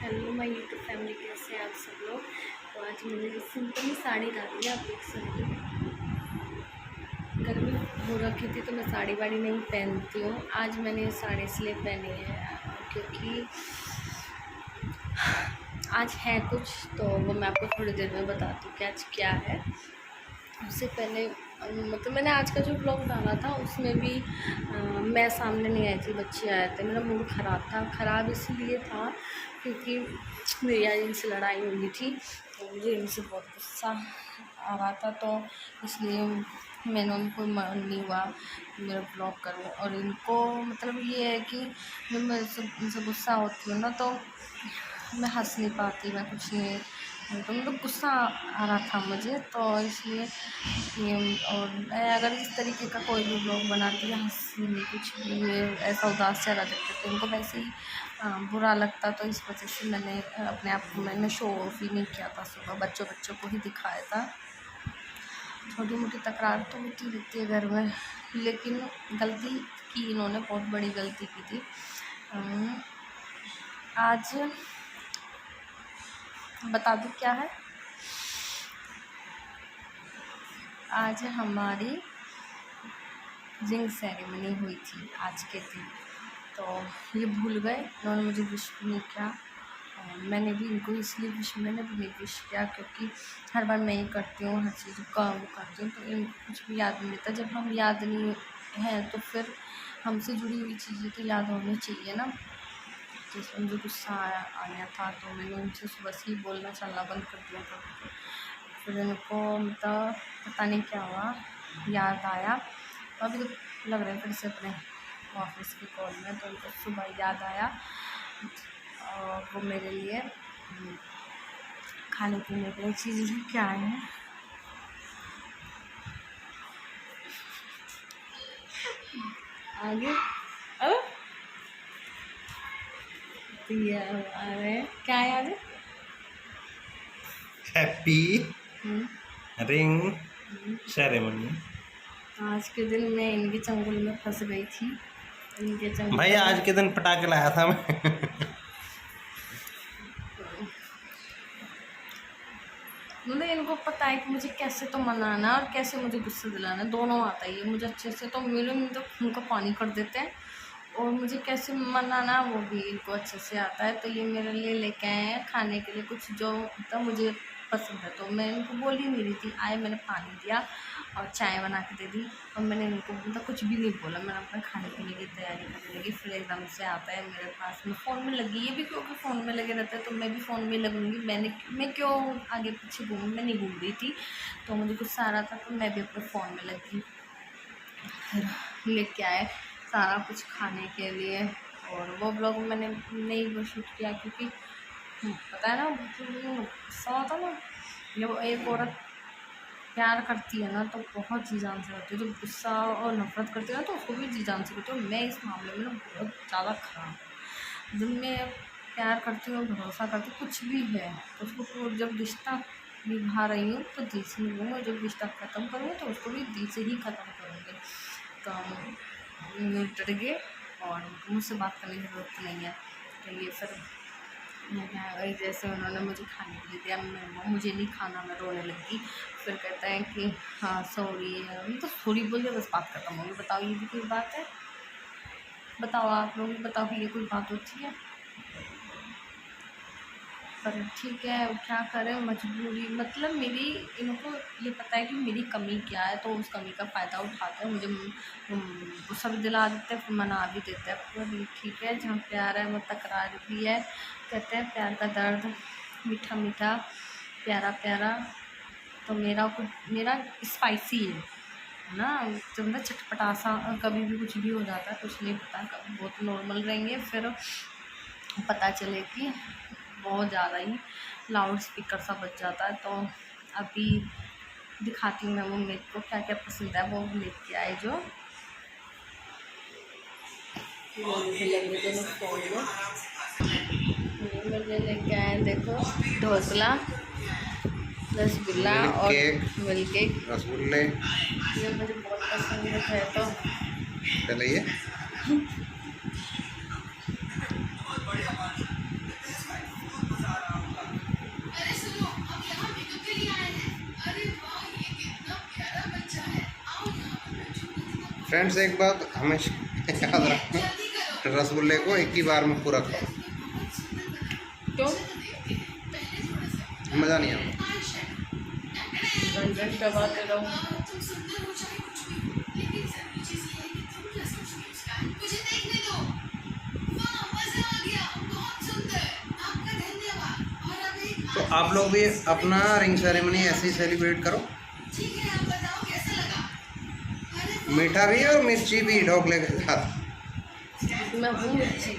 Hello my YouTube family, कैसे हैं आप सब लोग। तो आज मैंने सिंपल ही साड़ी डाली है, आप देख सकते हो। गर्मी हो रखी थी तो मैं साड़ी वाड़ी नहीं पहनती हूँ। आज मैंने साड़ी इसलिए पहनी है क्योंकि आज है कुछ, तो वो मैं आपको थोड़ी देर में बताती हूँ कि आज क्या है। उससे पहले मतलब मैंने आज का जो ब्लॉग डाला था उसमें भी मैं सामने नहीं आई थी, बच्चे आए थे। मेरा मूड ख़राब था। ख़राब इसलिए था क्योंकि मेरी आज इनसे लड़ाई हुई थी, तो मुझे इनसे बहुत गुस्सा आ रहा था, तो इसलिए मैंने उनको मन नहीं हुआ मेरा ब्लॉग करूँ। और इनको मतलब ये है कि जब मैं इनसे गुस्सा होती हूँ ना, तो मैं हंस नहीं पाती, मैं कुछ नहीं, तो मतलब गुस्सा आ रहा था मुझे, तो इसलिए ये। और मैं अगर इस तरीके का कोई भी ब्लॉग बनाती है, हंसी नहीं कुछ भी, ये ऐसा उदास चेहरा देखते तो उनको वैसे ही बुरा लगता, तो इस वजह से मैंने अपने आप को मैंने शो ऑफ ही नहीं किया था। सुबह बच्चों को ही दिखाया था। छोटी मोटी तकरार तो होती रहती है घर में, लेकिन गलती की इन्होंने, बहुत बड़ी गलती की थी। आज बता दूँ क्या है। आज हमारी रिंग सेरेमनी हुई थी आज के दिन, तो ये भूल गए, इन्होंने मुझे विश नहीं किया। मैंने भी इनको इसलिए मैंने भी नहीं विश किया क्योंकि हर बार मैं ही करती हूँ, हर चीज़ का वो करती हूँ, तो इनको कुछ भी याद नहीं रहता। जब हम याद नहीं हैं तो फिर हमसे जुड़ी हुई चीज़ें तो याद होनी चाहिए ना। जैसे मुझे गुस्सा आ गया था, तो मैंने उनसे सुबह से ही बोलना चलना बंद कर दिया था। फिर इनको मतलब पता नहीं क्या हुआ, याद आया। तो अभी तो लग रहे हैं फिर से अपने ऑफिस की कॉल में, तो उनको सुबह याद आया और वो मेरे लिए खाने पीने के लिए चीज़ लेके आए हैं। आगे तो ये आ रहे हैं, क्या है आगे? Happy ring ceremony. आज के दिन मैं इनके चंगुल में फंस गई थी। इनके चंगुल भाई आज के दिन पटाखे लाया था मैं। मतलब इनको पता है कि मुझे कैसे तो मनाना और कैसे मुझे गुस्सा दिलाना, दोनों आता है ये मुझे अच्छे से। तो मेरे में तो खून का पानी कर देते हैं, और मुझे कैसे मनाना वो भी इनको अच्छे से आता है। तो ये मेरे लिए लेके आए हैं खाने के लिए कुछ जो मतलब मुझे पसंद है। तो मैं इनको बोल ही नहीं रही थी, आए मैंने पानी दिया और चाय बना के दे दी, और मैंने इनको मतलब कुछ भी नहीं बोला। मैंने अपने खाने पीने की तैयारी करने लगी, फिर एकदम से आता है मेरे पास में, फ़ोन में लगी। ये भी क्योंकि फ़ोन में लगे रहते हैं, तो मैं भी फ़ोन में लगूंगी। मैं क्यों आगे पीछे घूमूँ, मैं नहीं घूम रही थी, तो मुझे गुस्सा आ रहा था, तो मैं भी अपने फ़ोन में लगी। फिर लेके आए सारा कुछ खाने के लिए, और वो ब्लॉग मैंने नहीं वो शूट किया क्योंकि पता है ना, गुस्सा होता ना, जब एक औरत प्यार करती है ना तो बहुत जी जान से करती है। जब गुस्सा और नफरत करती है ना तो उसको भी जी जान से करती है। मैं इस मामले में ना बहुत ज़्यादा ख़राब हूँ। जब मैं प्यार करती हूँ, भरोसा करती हूँ, कुछ भी है तो उसको, जब रिश्ता निभा रही हूँ तो दिल से निभाऊँगी, और जब रिश्ता ख़त्म करूँगी तो उसको भी दिल से ही ख़त्म करूँगी। तो डर गए और मुझसे बात करने की ज़रूरत नहीं है। तो ये फिर जैसे उन्होंने मुझे खाने के लिए दिया, मैं मुझे नहीं खाना, मैं रोने लगी। फिर कहता है कि हाँ सॉरी है, तो सॉरी बोल दिया, बस बात खत्म होगी। बताओ ये भी कोई बात है? बताओ आप लोग, बताओ ये कोई बात होती है? पर ठीक है, क्या करें, मजबूरी। मतलब मेरी, इनको ये पता है कि मेरी कमी क्या है, तो उस कमी का फ़ायदा उठाते हैं, मुझे गुस्सा भी दिला देते हैं, मना भी देते हैं। पर ठीक है, जहाँ प्यार है वो तकरार भी है। कहते हैं प्यार का दर्द मीठा मीठा, प्यारा प्यारा। तो मेरा स्पाइसी है ना, जब ना चटपटा सा कभी भी कुछ भी हो जाता है, कुछ नहीं पता, कभी बहुत नॉर्मल रहेंगे, फिर पता चले कि बहुत ज़्यादा ही लाउड स्पीकर सा बज जाता है। तो अभी दिखाती हूँ मैं मम्मी को क्या क्या पसंद है, वो लेके आए जो लेंगे दोनों फ़ोन में। मुझे लेके आए देखो, ढोकला, रसगुल्ला और मिल्क केक। रसगुल्ले ये मुझे बहुत पसंद है। तो चलिए फ्रेंड्स एक बात हमेशा याद रखना, रसगुल्ले को एक ही बार में पूरा खाओ, क्यों? मज़ा नहीं आता। रंजन चबाते रहो। तो आप लोग भी अपना रिंग सेरेमनी ऐसे ही सेलिब्रेट करो, मीठा भी और मिर्ची भी ढोकले के साथ। मैं हूँ मिर्ची।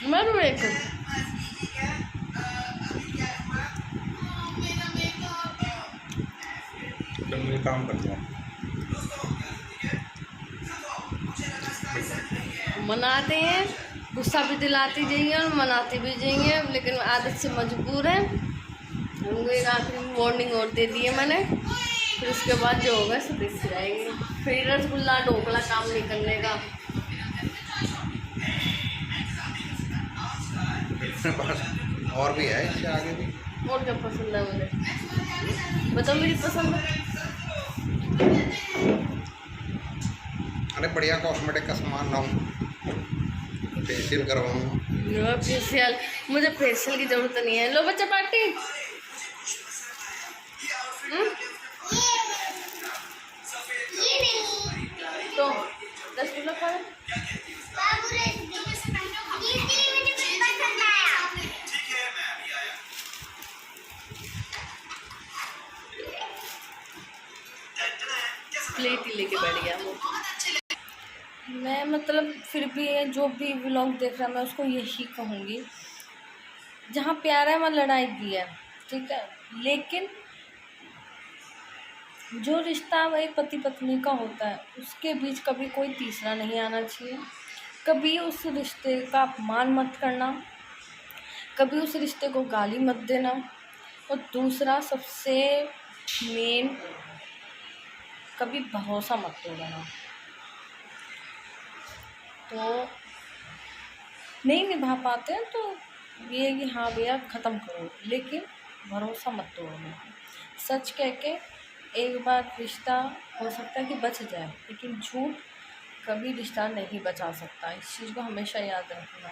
मैं भी एक तो मुझे काम कर दो। मनाते हैं, गुस्सा भी दिलाते जाइए और मनाते भी जाइए, लेकिन आदत से मजबूर है। उनको एक आखिरी वार्निंग और दे दी है मैंने, फिर उसके बाद जो होगा सब देखते जाएंगे। फिर रसगुल्ला ढोकला काम नहीं करने का। और भी है इससे आगे भी। और क्या पसंद है मुझे, बताओ मेरी पसंद। अरे बढ़िया कॉस्मेटिक का सामान लाऊं, फेशियल करवाऊँ। फेशियल, मुझे फेशियल की जरूरत नहीं है। लो बच्चा पार्टी। तो 10 किलो खा रहे। प्लेट ही लेके बैठ गया वो। मैं मतलब फिर भी जो भी व्लॉग देख रहा है मैं उसको यही कहूँगी, जहाँ प्यार है वहाँ लड़ाई भी है, ठीक है। लेकिन जो रिश्ता वही पति पत्नी का होता है, उसके बीच कभी कोई तीसरा नहीं आना चाहिए। कभी उस रिश्ते का अपमान मत करना, कभी उस रिश्ते को गाली मत देना, और दूसरा सबसे मेन, कभी भरोसा मत तोड़ना। तो नहीं निभा पाते हैं तो ये है कि हाँ भैया ख़त्म करो, लेकिन भरोसा मत तोड़ना। सच कह के एक बार रिश्ता हो सकता है कि बच जाए, लेकिन झूठ कभी रिश्ता नहीं बचा सकता। इस चीज़ को हमेशा याद रखना।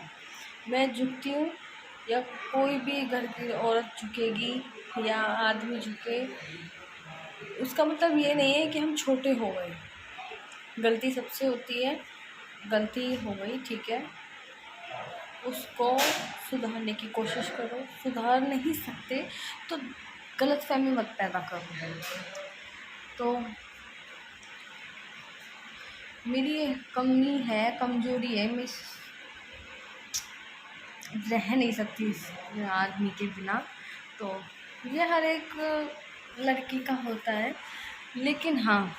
मैं झुकती हूँ या कोई भी घर की औरत झुकेगी या आदमी झुके, उसका मतलब ये नहीं है कि हम छोटे हो गए। गलती सबसे होती है, गलती हो गई ठीक है, उसको सुधारने की कोशिश करो। सुधार नहीं सकते तो गलतफहमी मत पैदा करो। तो मेरी कमी है, कमज़ोरी है, मैं रह नहीं सकती इस आदमी के बिना। तो ये हर एक लड़की का होता है, लेकिन हाँ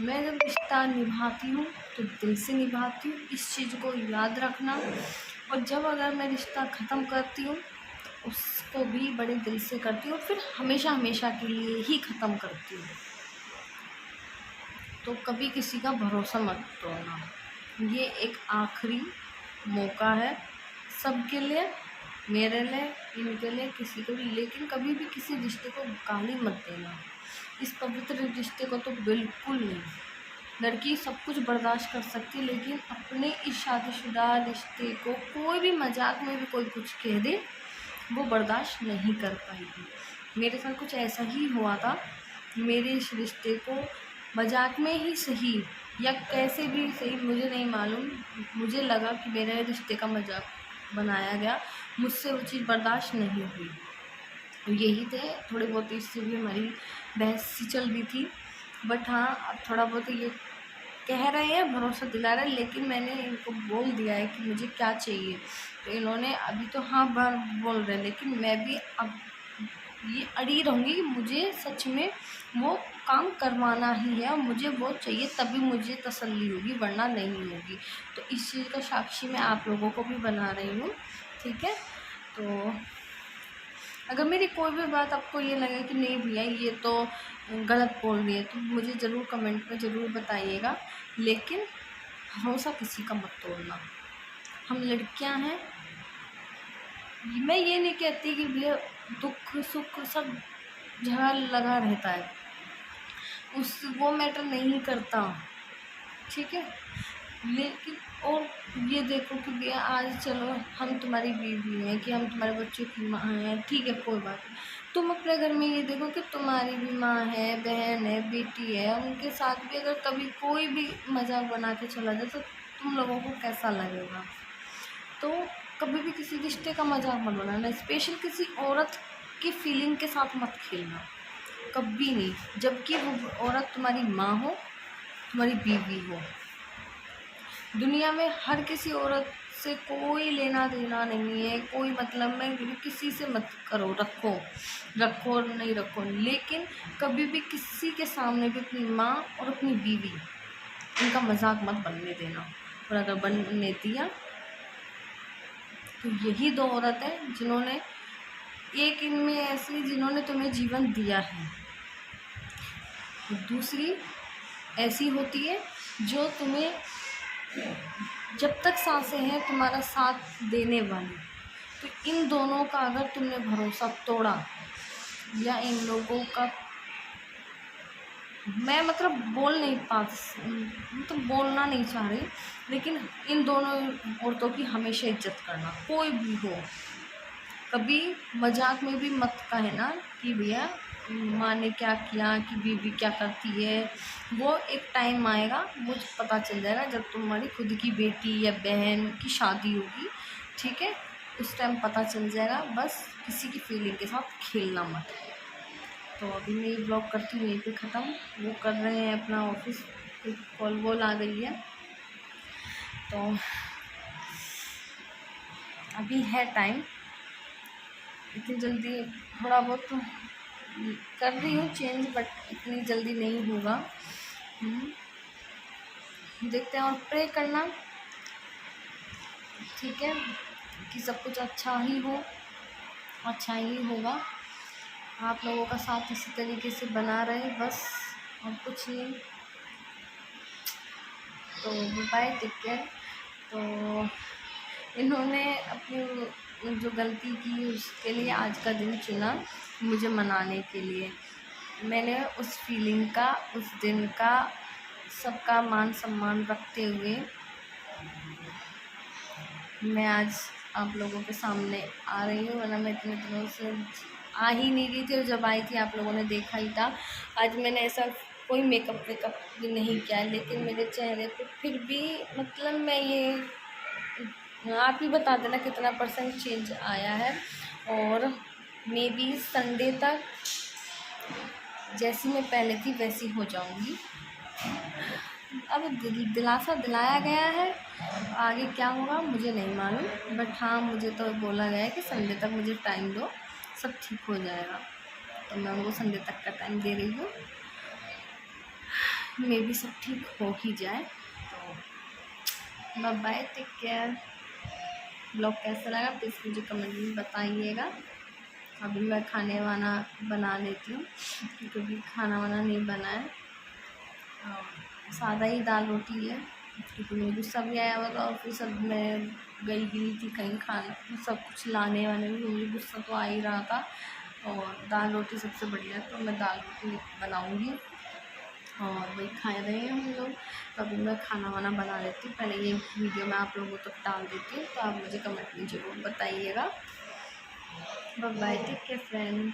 मैं जब रिश्ता निभाती हूँ तो दिल से निभाती हूँ, इस चीज़ को याद रखना। और जब अगर मैं रिश्ता ख़त्म करती हूँ उसको भी बड़े दिल से करती हूँ, और फिर हमेशा हमेशा के लिए ही ख़त्म करती हूँ। तो कभी किसी का भरोसा मत तोड़ना, ये एक आखिरी मौका है सबके लिए, मेरे लिए, इनके लिए, किसी को भी। लेकिन कभी भी किसी रिश्ते को गाली मत देना, इस पवित्र रिश्ते को तो बिल्कुल नहीं। लड़की सब कुछ बर्दाश्त कर सकती है, लेकिन अपने इस शादीशुदा रिश्ते को कोई भी मजाक में भी कोई कुछ कह दे वो बर्दाश्त नहीं कर पाएगी। मेरे साथ कुछ ऐसा ही हुआ था। मेरे इस रिश्ते को मजाक में ही सही या कैसे भी सही मुझे नहीं मालूम, मुझे लगा कि मेरे रिश्ते का मजाक बनाया गया, मुझसे वो चीज़ बर्दाश्त नहीं हुई। यही थे, थोड़ी बहुत इससे भी हमारी बहस सी चल रही थी। बट हाँ अब थोड़ा बहुत ये कह रहे हैं, भरोसा दिला रहे हैं, लेकिन मैंने इनको बोल दिया है कि मुझे क्या चाहिए। तो इन्होंने अभी तो हाँ बोल रहे हैं, लेकिन मैं भी अब ये अड़ी रहूँगी कि मुझे सच में वो काम करवाना ही है और मुझे वो चाहिए, तभी मुझे तसल्ली होगी, वरना नहीं होगी। तो इस चीज़ का साक्षी मैं आप लोगों को भी बना रही हूँ, ठीक है। तो अगर मेरी कोई भी बात आपको ये लगे कि नहीं भैया ये तो गलत बोल रही है, तो मुझे ज़रूर कमेंट में ज़रूर बताइएगा। लेकिन भरोसा किसी का मत तोड़ना। हम लड़कियां हैं, मैं ये नहीं कहती कि भैया दुख सुख सब झगड़ा लगा रहता है, वो मैटर नहीं करता, ठीक है। लेकिन और ये देखो कि भैया आज चलो हम तुम्हारी बीवी हैं, कि हम तुम्हारे बच्चों की माँ हैं, ठीक है कोई बात नहीं। तुम अपने घर में ये देखो कि तुम्हारी भी माँ है, बहन है, बेटी है, उनके साथ भी अगर कभी कोई भी मजाक बना के चला जाए तो तुम लोगों को कैसा लगेगा। तो कभी भी किसी रिश्ते का मजाक मत बनाना, स्पेशल किसी औरत की फीलिंग के साथ मत खेलना, कभी नहीं, जबकि वो औरत तुम्हारी माँ हो, तुम्हारी बीवी हो। दुनिया में हर किसी औरत से कोई लेना देना नहीं है, कोई मतलब में किसी से मत करो, रखो और नहीं रखो, लेकिन कभी भी किसी के सामने भी अपनी माँ और अपनी बीवी इनका मजाक मत बनने देना। और अगर बनने दिया तो यही दो औरत है जिन्होंने, एक इनमें ऐसी जिन्होंने तुम्हें जीवन दिया है, दूसरी ऐसी होती है जो तुम्हें जब तक सांसें हैं तुम्हारा साथ देने वाली। तो इन दोनों का अगर तुमने भरोसा तोड़ा, या इन लोगों का, मैं मतलब बोल नहीं मतलब बोलना नहीं चाह रही, लेकिन इन दोनों औरतों की हमेशा इज्जत करना, कोई भी हो। कभी मजाक में भी मत कहना कि भैया माँ ने क्या किया, कि बीवी क्या करती है। वो एक टाइम आएगा, मुझे पता चल जाएगा जब तुम्हारी खुद की बेटी या बहन की शादी होगी, ठीक है, उस टाइम पता चल जाएगा। बस किसी की फीलिंग के साथ खेलना मत। तो अभी मैं ये ब्लॉग करती हूँ यहीं पे ख़त्म। वो कर रहे हैं अपना ऑफिस, कॉल वॉल आ गई है, तो अभी है टाइम, इतनी जल्दी थोड़ा बहुत कर रही हूँ चेंज, बट इतनी जल्दी नहीं होगा। देखते हैं, और प्रे करना, ठीक है, कि सब कुछ अच्छा ही हो, अच्छा ही होगा। आप लोगों का साथ इसी तरीके से बना रहे बस, और कुछ नहीं। तो बाय, टेक केयर। तो इन्होंने अपनी जो गलती की उसके लिए आज का दिन चुना मुझे मनाने के लिए। मैंने उस फीलिंग का, उस दिन का, सबका मान सम्मान रखते हुए मैं आज आप लोगों के सामने आ रही हूँ, वरना मैं इतने दिनों से आ ही नहीं रही थी, और जब आई थी आप लोगों ने देखा ही था। आज मैंने ऐसा कोई मेकअप वेकअप भी नहीं किया, लेकिन मेरे चेहरे पे फिर भी मतलब मैं ये, आप ही बता देना कितना % चेंज आया है। और मे बी संडे तक जैसी मैं पहले थी वैसी हो जाऊंगी। अब दिलासा दिलाया गया है, आगे क्या होगा मुझे नहीं मालूम, बट हाँ मुझे तो बोला गया है कि संडे तक मुझे टाइम दो, सब ठीक हो जाएगा। तो मैं उनको संडे तक का टाइम दे रही हूँ, मे बी सब ठीक हो ही जाए। तो bye bye, take care. Blog कैसा लगा प्लीज़ मुझे कमेंट में बताइएगा। अभी मैं खाने वाना बना लेती हूँ, क्योंकि खाना वाना नहीं बना है, सादा ही दाल रोटी है, क्योंकि मुझे गुस्सा भी आया हुआ था। और फिर सब मैं गई भी नहीं थी कहीं खाना, सब कुछ लाने वाने में मुझे गुस्सा तो आ ही रहा था। और दाल रोटी सबसे बढ़िया, तो मैं दाल रोटी बनाऊँगी और वही खा रहे हैं हम लोग। तो अभी मैं खाना वाना बना लेती हूँ, पहले ये वीडियो मैं आप लोगों तक डाल देती हूँ, तो आप मुझे कमेंट में ज़रूर बताइएगा। Bye bye, take care friend.